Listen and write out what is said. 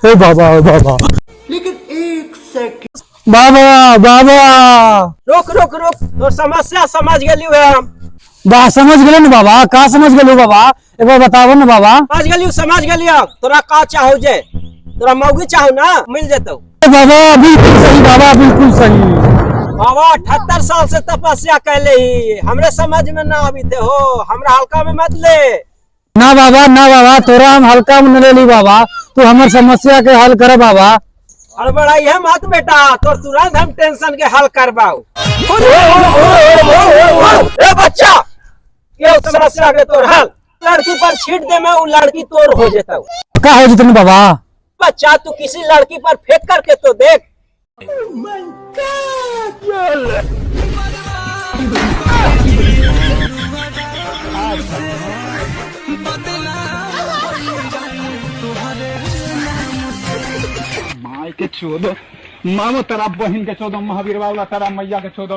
ए बाबा बाबा, लेकिन एक सेकंड। बाबा बाबा, रुक रुक रुक, तो समस्या समझ गई है हम। बा समझ गए ना बाबा, का समझ गए बाबा, एक बार बताओ ना बाबा। समझ गई तोरा का चाहो जे, तोरा मौगी चाहो ना, मिल जेतो। बाबा बिल्कुल सही बाबा, बिल्कुल सही। बाबा 78 साल से तपस्या कैले ही, हमरे समझ में ना अभी थे हो, हमरा हल्का में मत ले। ना बाबा, तोरा हम हल्का में न ले ली बाबा, तू हमार समस्या के हल कर बाबा। हड़बड़ाई है मत बेटा, तो तुरंत हम टेंशन के हल करवाओ। ए बच्चा, ये समस्या के तोर हल, लड़की पर छीट दे में वो लड़की तोर हो जेता। का हो जितने बाबा? बच्चा तू किसी लड़की पर फेंक करके तो देख। माई के चोदो, मामो तेरा बहन के चोदो, महावीर बाबा तेरा मैया के चोदो।